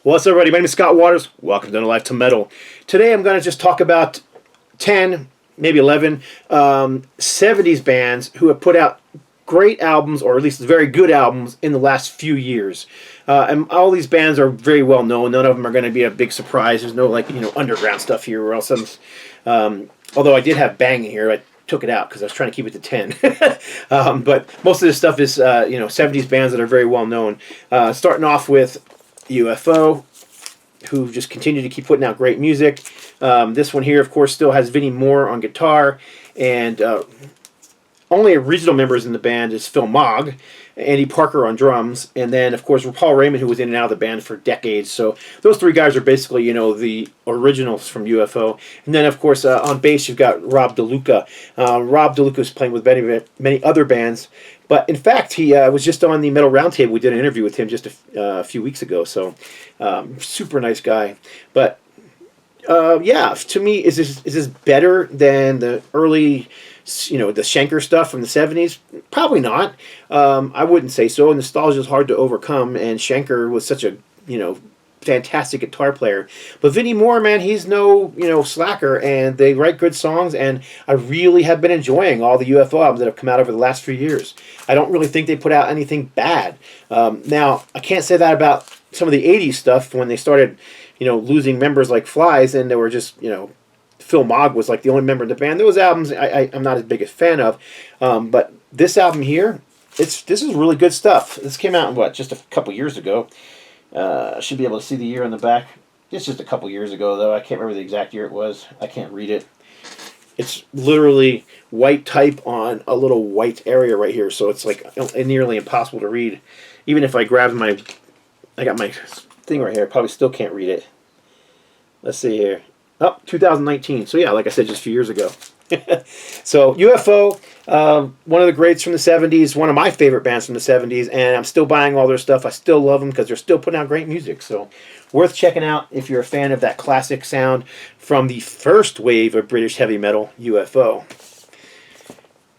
What's up, everybody? My name is Scott Waters. Welcome to No Life to Metal. Today I'm going to just talk about 10, maybe 11 70s bands who have put out great albums, or at least very good albums, in the last few years. And all these bands are very well known. None of them are going to be a big surprise. There's no underground stuff here, or else although I did have Bang in here, I took it out because I was trying to keep it to 10. But most of this stuff is 70s bands that are very well known. Starting off with UFO, who just continue to keep putting out great music. This one here, of course, still has Vinnie Moore on guitar, and only original members in the band is Phil Mogg, Andy Parker on drums, and then, of course, Paul Raymond, who was in and out of the band for decades. So those three guys are basically, the originals from UFO. And then, of course, on bass, you've got Rob DeLuca. Rob DeLuca is playing with many other bands. But, in fact, he was just on the Metal Roundtable. We did an interview with him just a few weeks ago. So, super nice guy. But, yeah, to me, is this better than the early, the Schenker stuff from the 70s? Probably not. I wouldn't say so. Nostalgia is hard to overcome, and Schenker was such a, fantastic guitar player. But Vinnie Moore, man, he's no, slacker, and they write good songs, and I really have been enjoying all the UFO albums that have come out over the last few years. I don't really think they put out anything bad. Now, I can't say that about some of the 80s stuff when they started, losing members like flies, and they were just, Phil Mogg was like the only member of the band. Those albums I'm not as big a fan of. But this album here, this is really good stuff. This came out in, just a couple years ago. Should be able to see the year on the back. It's just a couple years ago, though. I can't remember the exact year it was. I can't read it. It's literally white type on a little white area right here, so it's like nearly impossible to read. Even if I grabbed I got my thing right here, I probably still can't read it. Let's see here. Oh, 2019. So yeah, like I said, just a few years ago. So UFO, one of the greats from the 70s, one of my favorite bands from the 70s, and I'm still buying all their stuff. I still love them because they're still putting out great music. So worth checking out if you're a fan of that classic sound from the first wave of British heavy metal, UFO.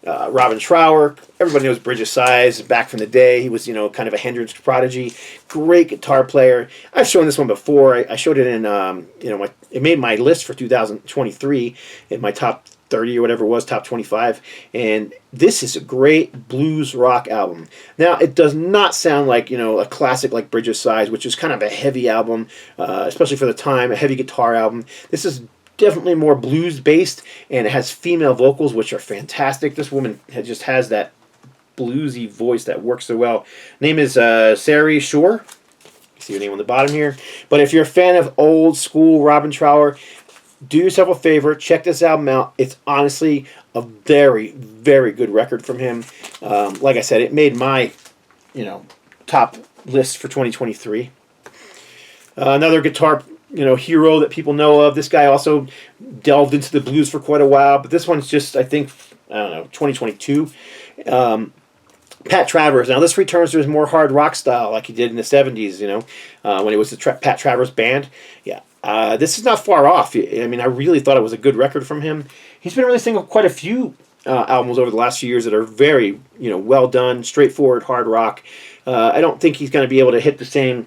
Robin Trower, everybody knows Bridge of Sighs back from the day. He was, kind of a Hendrix prodigy. Great guitar player. I've shown this one before. I showed it in, it made my list for 2023 in my top 30 or whatever it was, top 25. And this is a great blues rock album. Now, it does not sound like, a classic like Bridge of Sighs, which is kind of a heavy album, especially for the time, a heavy guitar album. This is definitely more blues based, and it has female vocals, which are fantastic. This woman just has that bluesy voice that works so well. Name is Sari Shore. You see her name on the bottom here. But if you're a fan of old school Robin Trower, do yourself a favor, check this album out. It's honestly a very, very good record from him. Like I said, it made my, top list for 2023. Another guitar hero that people know of. This guy also delved into the blues for quite a while, but this one's just, I think, 2022. Pat Travers. Now, this returns to his more hard rock style like he did in the 70s, when it was the Pat Travers band. Yeah. This is not far off. I mean, I really thought it was a good record from him. He's been releasing quite a few albums over the last few years that are very, well done, straightforward, hard rock. I don't think he's going to be able to hit the same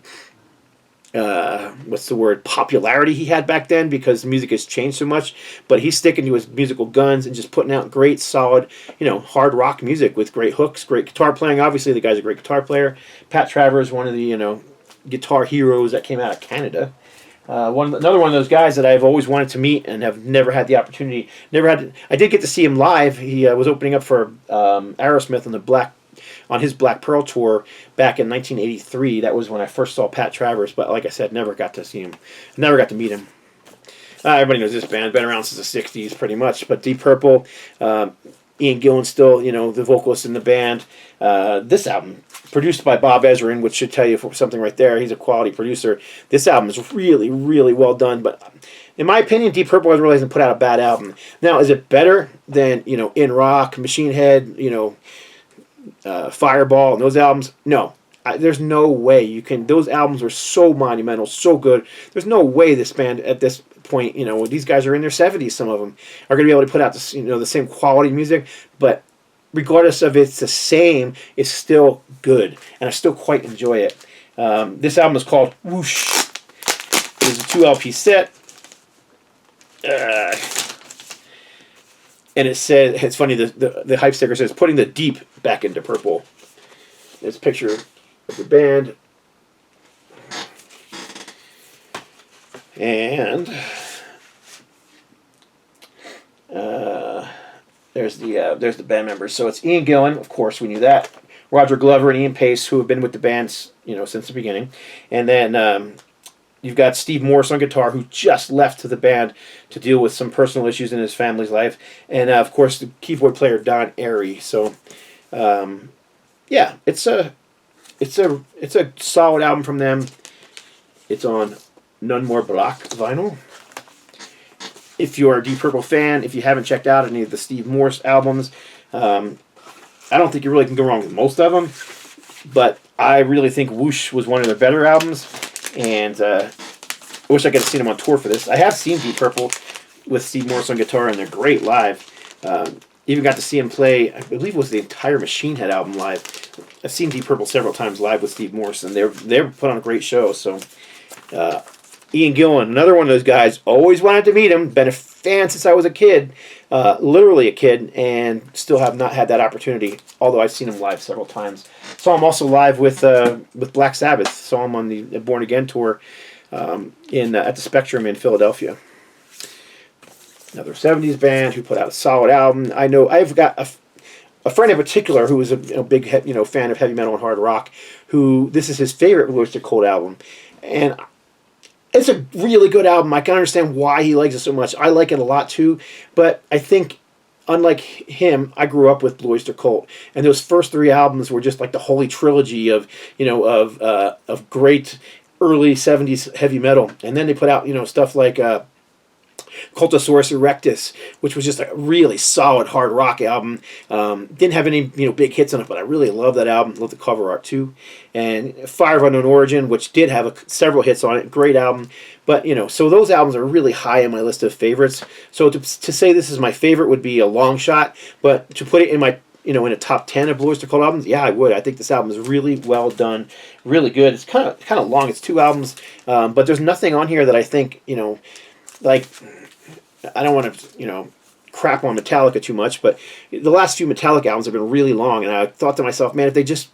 popularity he had back then, because music has changed so much, but he's sticking to his musical guns and just putting out great, solid, hard rock music with great hooks, great guitar playing. Obviously, the guy's a great guitar player. Pat Travers, one of the, guitar heroes that came out of Canada. Another one of those guys that I've always wanted to meet and have never had the opportunity. I did get to see him live. He was opening up for Aerosmith on his Black Pearl tour back in 1983. That was when I first saw Pat Travers, but like I said, never got to see him. Never got to meet him. Everybody knows this band. Been around since the 60s, pretty much. But Deep Purple, Ian Gillan's still, the vocalist in the band. This album, produced by Bob Ezrin, which should tell you something right there. He's a quality producer. This album is really, really well done. But in my opinion, Deep Purple hasn't really put out a bad album. Now, is it better than, In Rock, Machine Head, Fireball, and those albums? No. There's no way you can. Those albums were so monumental, so good. There's no way this band at this point, these guys are in their 70s, some of them, are going to be able to put out this, the same quality music. But regardless of it's the same, it's still good, and I still quite enjoy it. This album is called Whoosh. is a 2 LP set. And it said, it's funny, the hype sticker says, putting the deep back into purple. There's a picture of the band. And there's the band members. So it's Ian Gillan, of course, we knew that. Roger Glover and Ian Pace, who have been with the band, since the beginning. And then you've got Steve Morse on guitar, who just left to the band to deal with some personal issues in his family's life. And, of course, the keyboard player, Don Airy. So, yeah, it's a solid album from them. It's on None More Black vinyl. If you're a Deep Purple fan, if you haven't checked out any of the Steve Morse albums, I don't think you really can go wrong with most of them. But I really think Whoosh was one of their better albums. And I wish I could have seen them on tour for this. I have seen Deep Purple with Steve Morse on guitar, and they're great live. Even got to see him play, I believe it was the entire Machine Head album live. I've seen Deep Purple several times live with Steve Morse, and they're put on a great show. So Ian Gillan, another one of those guys, always wanted to meet him. Been a fan since I was a kid, literally a kid, and still have not had that opportunity. Although I've seen him live several times. Saw him also live with Black Sabbath. Saw him on the Born Again tour at the Spectrum in Philadelphia. Another 70s band who put out a solid album. I know I've got a friend in particular who is a big fan of heavy metal and hard rock. Who this is his favorite Blue Oyster Cult album, and it's a really good album. I can understand why he likes it so much. I like it a lot too, but I think, unlike him, I grew up with Blue Oyster Cult, and those first 3 albums were just like the holy trilogy of great early 70s heavy metal. And then they put out stuff like Cultosaurus Erectus, which was just a really solid hard rock album. Didn't have any big hits on it, but I really love that album. Love the cover art too. And Fire of Unknown Origin, which did have several hits on it. Great album. But so those albums are really high on my list of favorites. So to say this is my favorite would be a long shot, but to put it in my in a top 10 of Blue Oyster Cult albums, yeah, I would. I think this album is really well done, really good. It's kind of long. It's 2 albums, but there's nothing on here that I think like. I don't want to, crap on Metallica too much, but the last few Metallica albums have been really long, and I thought to myself, man, if they just,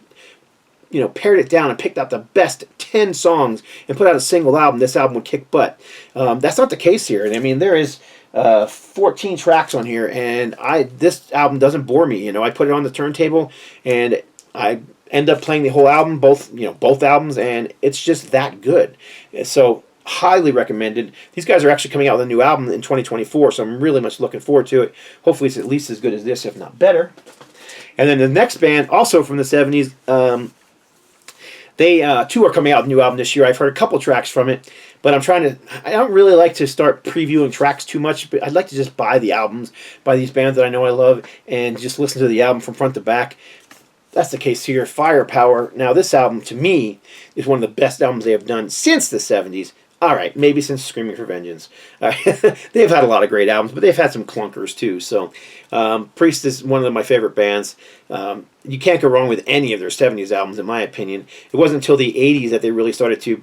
pared it down and picked out the best 10 songs and put out a single album, this album would kick butt. That's not the case here. And I mean, there is 14 tracks on here, and this album doesn't bore me. I put it on the turntable, and I end up playing the whole album, both albums, and it's just that good. So highly recommended. These guys are actually coming out with a new album in 2024, so I'm really much looking forward to it. Hopefully it's at least as good as this, if not better. And then the next band, also from the 70s, they too are coming out with a new album this year. I've heard a couple tracks from it, but I don't really like to start previewing tracks too much, but I'd like to just buy the albums by these bands that I know I love and just listen to the album from front to back. That's the case here. Firepower. Now this album, to me, is one of the best albums they have done since the 70s. All right, maybe since Screaming for Vengeance. They've had a lot of great albums, but they've had some clunkers too. So Priest is one of my favorite bands. You can't go wrong with any of their 70s albums, in my opinion. It wasn't until the 80s that they really started to,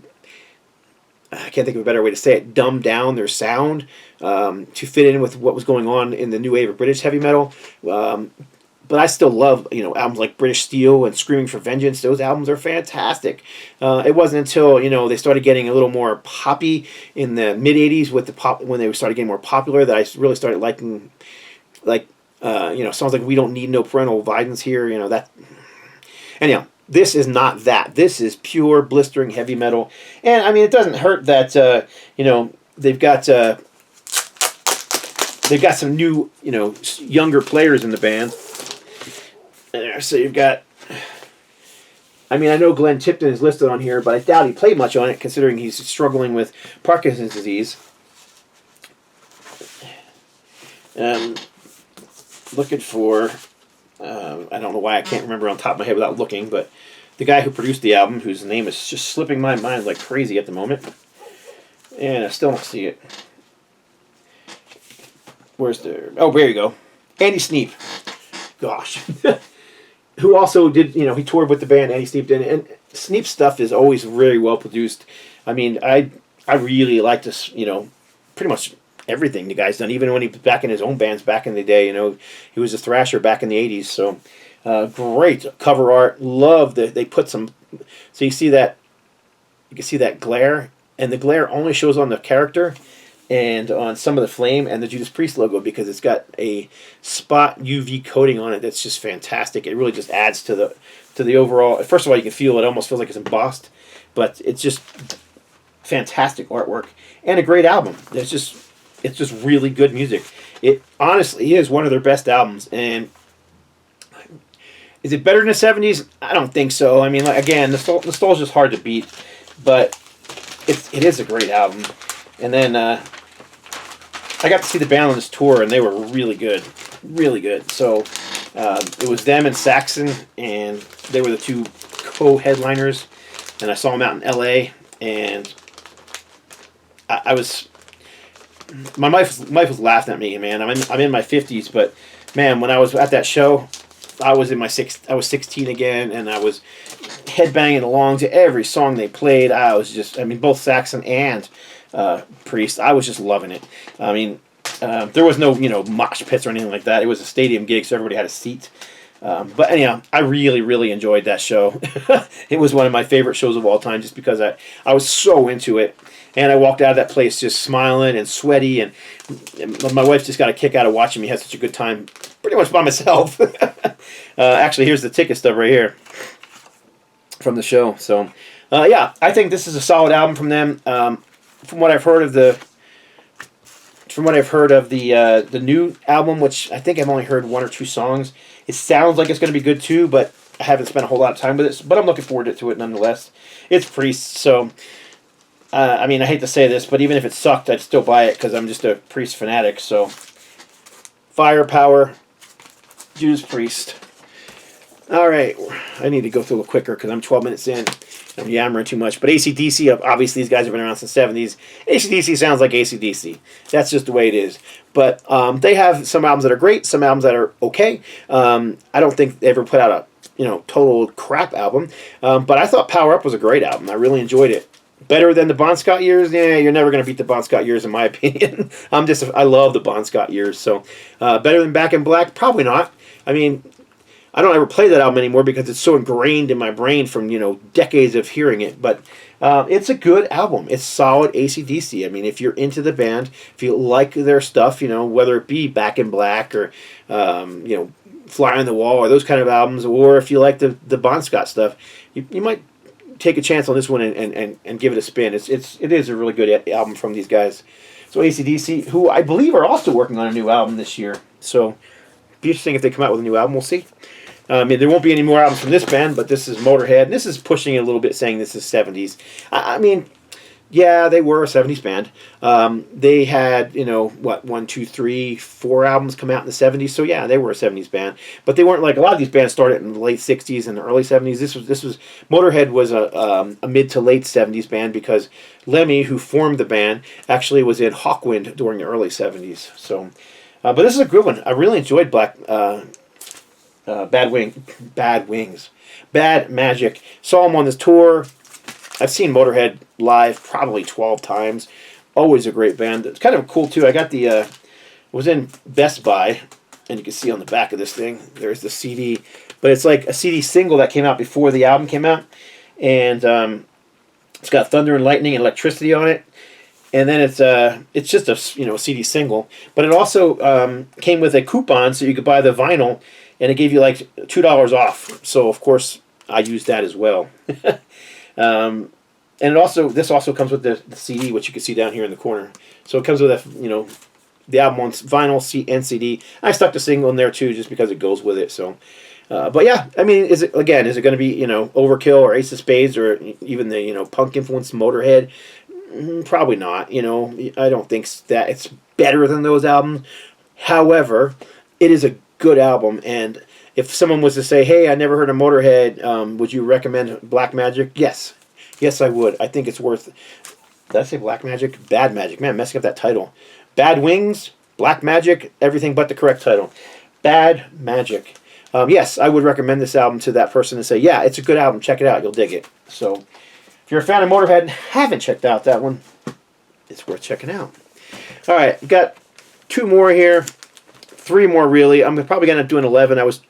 I can't think of a better way to say it, dumb down their sound to fit in with what was going on in the new wave of British heavy metal. But I still love, albums like British Steel and Screaming for Vengeance. Those albums are fantastic. It wasn't until, they started getting a little more poppy in the mid-'80s with the pop, when they started getting more popular, that I really started liking, songs like We Don't Need No Parental Guidance here, that. Anyhow, this is not that. This is pure blistering heavy metal. And, I mean, it doesn't hurt that, they've got some new, younger players in the band. There, so you've got, I know Glenn Tipton is listed on here, but I doubt he played much on it, considering he's struggling with Parkinson's disease. Looking for, I don't know why I can't remember on top of my head without looking, but the guy who produced the album, whose name is just slipping my mind like crazy at the moment, and I still don't see it. Where's the, oh, there you go. Andy Sneap. Gosh. Who also did, he toured with the band, Andy Sneap did, and Sneap's stuff is always very well produced. I I really like this, pretty much everything the guy's done. Even when he was back in his own bands back in the day, he was a thrasher back in the '80s. So great cover art. Love that they put some. So you can see that glare, and the glare only shows on the character and on some of the flame and the Judas Priest logo because it's got a spot UV coating on it that's just fantastic. It really just adds to the overall. First of all, you can feel it almost feels like it's embossed, but it's just fantastic artwork and a great album. It's just really good music. It honestly is one of their best albums. And is it better than the '70s? I don't think so. I mean, again, nostalgia is hard to beat, but it is a great album. And then I got to see the band on this tour, and they were really good, really good. So it was them and Saxon, and they were the two co-headliners. And I saw them out in L.A. and my wife was laughing at me, man. I'm in my 50s, but man, when I was at that show, I was 16 again, and I was headbanging along to every song they played. Both Saxon and Priest, I was just loving it. I mean, there was no mosh pits or anything like that. It was a stadium gig, so everybody had a seat. But anyhow, I really, really enjoyed that show. It was one of my favorite shows of all time, just because I was so into it. And I walked out of that place just smiling and sweaty, and my wife just got a kick out of watching me have such a good time, pretty much by myself. Actually, here's the ticket stub right here from the show. So, yeah, I think this is a solid album from them. From what I've heard of the new album, which I think I've only heard one or two songs, it sounds like it's going to be good too, but I haven't spent a whole lot of time with it. But I'm looking forward to it nonetheless. It's Priest, so I hate to say this, but even if it sucked, I'd still buy it because I'm just a Priest fanatic. So, Firepower, Judas Priest. All right, I need to go through a little quicker because I'm 12 minutes in. I'm yammering too much. But ACDC, obviously these guys have been around since the 70s. ACDC sounds like ACDC. That's just the way it is. But they have some albums that are great, some albums that are okay. I don't think they ever put out a total crap album. But I thought Power Up was a great album. I really enjoyed it. Better than the Bon Scott years? Yeah, you're never going to beat the Bon Scott years in my opinion. I love the Bon Scott years. So better than Back in Black? Probably not. I mean, I don't ever play that album anymore because it's so ingrained in my brain from decades of hearing it. But it's a good album. It's solid AC/DC. I mean, if you're into the band, if you like their stuff, whether it be Back in Black or Fly on the Wall or those kind of albums, or if you like the Bon Scott stuff, you might take a chance on this one and give it a spin. It is a really good album from these guys. So AC/DC, who I believe are also working on a new album this year. So be interesting if they come out with a new album. We'll see. There won't be any more albums from this band, but this is Motorhead. And this is pushing it a little bit, saying this is 70s. Yeah, they were a 70s band. They had, 1, 2, 3, 4 albums come out in the 70s. So yeah, they were a 70s band. But they weren't like a lot of these bands started in the late 60s and the early 70s. This was Motorhead was a mid to late 70s band because Lemmy, who formed the band, actually was in Hawkwind during the early 70s. So, but this is a good one. I really enjoyed Bad Magic. Saw them on this tour. I've seen Motorhead live probably 12 times. Always a great band. It's kind of cool too. I was in Best Buy, and you can see on the back of this thing, there's the CD. But it's like a CD single that came out before the album came out. And it's got Thunder and Lightning and Electricity on it. And then it's just a CD single. But it also came with a coupon so you could buy the vinyl, and it gave you like $2 off. So of course I used that as well. And this also comes with the CD, which you can see down here in the corner. So it comes with the album on vinyl and CD. I stuck the single in there too, just because it goes with it. So, but yeah, I mean, is it going to be Overkill or Ace of Spades or even the punk influenced Motorhead? Probably not. I don't think that it's better than those albums. However, it is a good album, and if someone was to say, "Hey, I never heard of Motorhead, would you recommend Black Magic?" Yes, I would. I think it's worth. Did I say Black Magic? Bad Magic. Man, I'm messing up that title. Bad Wings, Black Magic, everything but the correct title. Bad Magic. Yes, I would recommend this album to that person and say, "Yeah, it's a good album. Check it out. You'll dig it." So, if you're a fan of Motorhead and haven't checked out that one, it's worth checking out. All right, we've got 2 more here, 3 more really. I'm probably going to do an 11. I was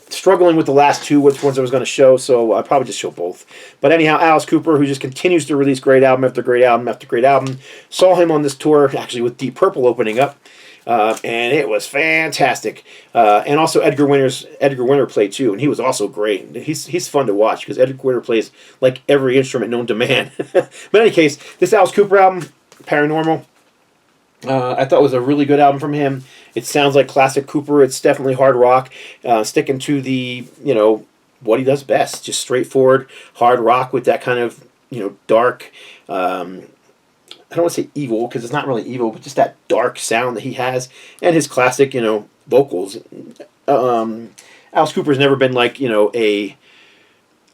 struggling with the last 2, which ones I was going to show, so I'll probably just show both. But anyhow, Alice Cooper, who just continues to release great album after great album after great album. Saw him on this tour, actually with Deep Purple opening up, and it was fantastic. And also Edgar Winter played too, and he was also great. He's fun to watch because Edgar Winter plays like every instrument known to man. But in any case, this Alice Cooper album, Paranormal, I thought was a really good album from him. It sounds like classic Cooper. It's definitely hard rock, sticking to the, what he does best. Just straightforward hard rock with that kind of, dark, I don't want to say evil because it's not really evil, but just that dark sound that he has and his classic, vocals. Alice Cooper's never been like,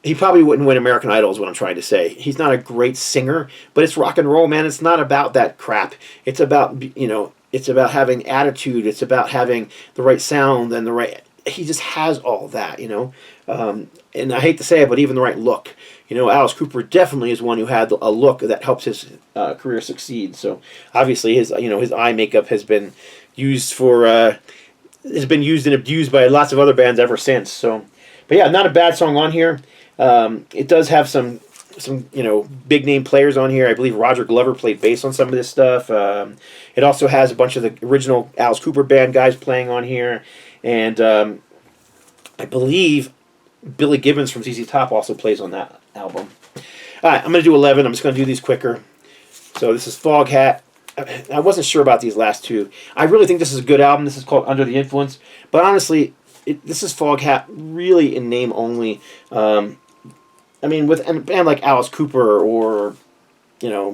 he probably wouldn't win American Idol is what I'm trying to say. He's not a great singer, but it's rock and roll, man. It's not about that crap. It's about, it's about having attitude. It's about having the right sound and the right... He just has all that, and I hate to say it, but even the right look. Alice Cooper definitely is one who had a look that helps his career succeed. So obviously his, his eye makeup has been used and abused by lots of other bands ever since. So, but yeah, not a bad song on here. It does have some big name players on here. I believe Roger Glover played bass on some of this stuff. It also has a bunch of the original Alice Cooper band guys playing on here, and I believe Billy Gibbons from ZZ Top also plays on that album. All right, I'm going to do 11. I'm just going to do these quicker. So this is Foghat. I wasn't sure about these last 2. I really think this is a good album. This is called Under the Influence, but honestly, this is Foghat really in name only. With a band like Alice Cooper or,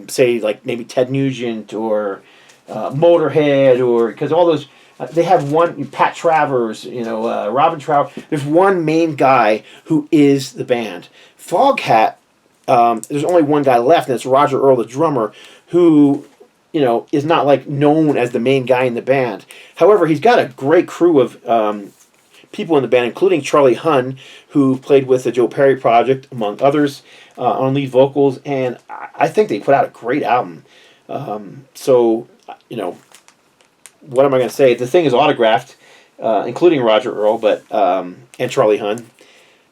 say like maybe Ted Nugent or Motorhead, or because all those, they have one, Pat Travers, Robin Trower. There's one main guy who is the band. Foghat, there's only one guy left, and it's Roger Earl, the drummer, who, is not like known as the main guy in the band. However, he's got a great crew of people in the band, including Charlie Hunn, who played with the Joe Perry Project, among others, on lead vocals, and I think they put out a great album. What am I going to say? The thing is autographed, including Roger Earl, and Charlie Hunn.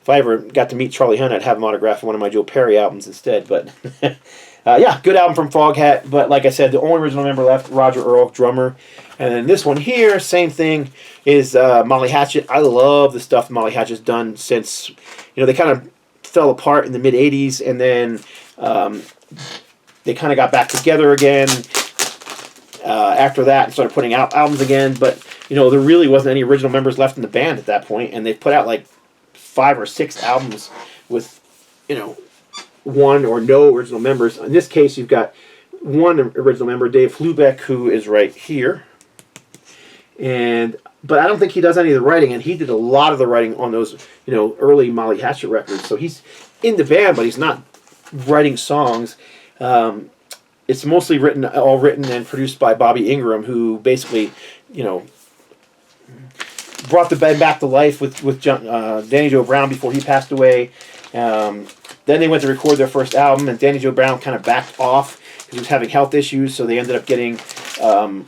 If I ever got to meet Charlie Hunn, I'd have him autograph one of my Joe Perry albums instead, but... yeah, good album from Foghat, but like I said, the only original member left, Roger Earl, drummer. And then this one here, same thing, is Molly Hatchet. I love the stuff Molly Hatchet's done since, they kind of fell apart in the mid-'80s, and then they kind of got back together again after that and started putting out albums again. But, there really wasn't any original members left in the band at that point, and they put out like 5 or 6 albums with, one or no original members. In this case, you've got one original member, Dave Hlubeck, who is right here. But I don't think he does any of the writing, and he did a lot of the writing on those, early Molly Hatchet records. So he's in the band, but he's not writing songs. It's mostly all written and produced by Bobby Ingram, who basically, brought the band back to life with Danny Joe Brown before he passed away. Then they went to record their first album, and Danny Joe Brown kind of backed off because he was having health issues. So they ended up getting Phil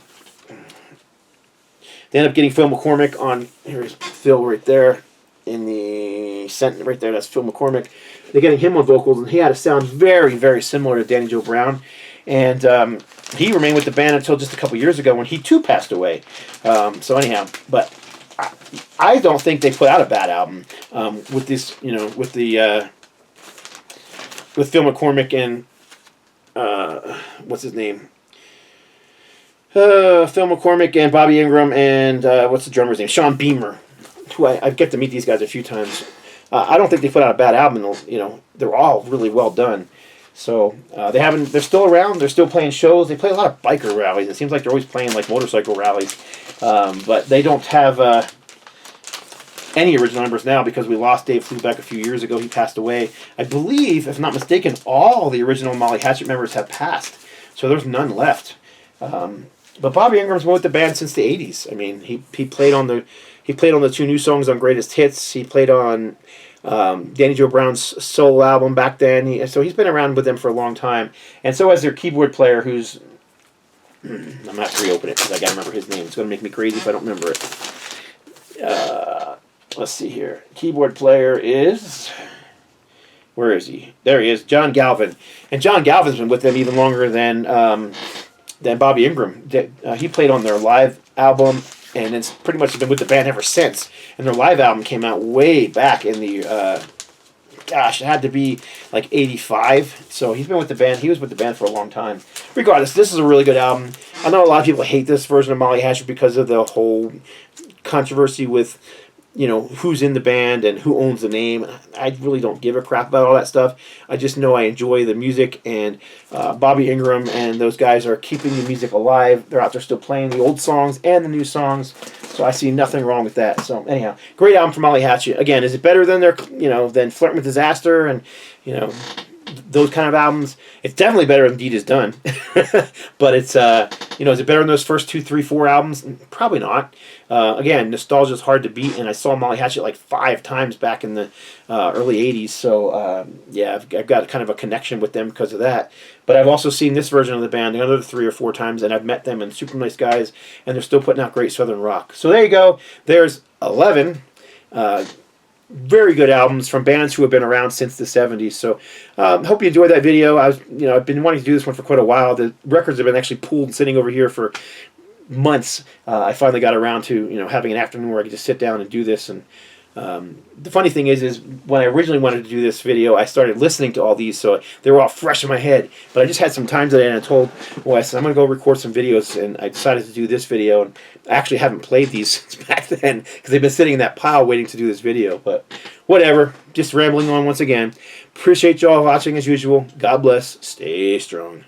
McCormick on. Here's Phil right there in the center right there. That's Phil McCormick. They're getting him on vocals, and he had a sound very, very similar to Danny Joe Brown. And he remained with the band until just a couple years ago when he too passed away. So anyhow, but I don't think they put out a bad album with this, with Phil McCormick and what's his name? Phil McCormick and Bobby Ingram and what's the drummer's name? Sean Beamer. Who I get to meet these guys a few times. I don't think they put out a bad album. They're all really well done. So they're still around. They're still playing shows. They play a lot of biker rallies. It seems like they're always playing like motorcycle rallies. But they don't have any original members now because we lost Dave Hlubeck a few years ago. He passed away. I believe, if not mistaken, all the original Molly Hatchet members have passed. So there's none left. But Bobby Ingram's been with the band since the 80s. I mean, he played on the 2 new songs on Greatest Hits. He played on Danny Joe Brown's solo album back then. So he's been around with them for a long time. And so has their keyboard player, who's I'm gonna have to reopen it because I gotta remember his name. It's gonna make me crazy if I don't remember it. Let's see here. Keyboard player is, where is he? There he is, John Galvin. And John Galvin's been with them even longer than Bobby Ingram. He played on their live album, and it's pretty much been with the band ever since. And their live album came out way back in the gosh, it had to be like 85. So he's been with the band. He was with the band for a long time. Regardless, this is a really good album. I know a lot of people hate this version of Molly Hatchet because of the whole controversy with, you know, who's in the band and who owns the name. I really don't give a crap about all that stuff. I just know I enjoy the music, and Bobby Ingram and those guys are keeping the music alive. They're out there still playing the old songs and the new songs, so I see nothing wrong with that. So anyhow, great album from Molly Hatchet. Again, is it better than than Flirting with Disaster and, you know, those kind of albums? It's definitely better than Deed Is Done. But it's, is it better than those first 2, 3, 4 albums? Probably not. Again, nostalgia is hard to beat, and I saw Molly Hatchet like 5 times back in the early 80s. So, yeah, I've got kind of a connection with them because of that. But I've also seen this version of the band another 3 or 4 times, and I've met them, and super nice guys, and they're still putting out great Southern rock. So there you go. There's 11 very good albums from bands who have been around since the 70s. So hope you enjoyed that video. I've been wanting to do this one for quite a while. The records have been actually pooled and sitting over here for months. I finally got around to having an afternoon where I could just sit down and do this. And the funny thing is when I originally wanted to do this video, I started listening to all these, so they were all fresh in my head. But I just had some time today, and I told Wes, I'm going to go record some videos, and I decided to do this video. And I actually haven't played these since back then because they've been sitting in that pile waiting to do this video. But whatever, just rambling on once again. Appreciate y'all watching as usual. God bless. Stay strong.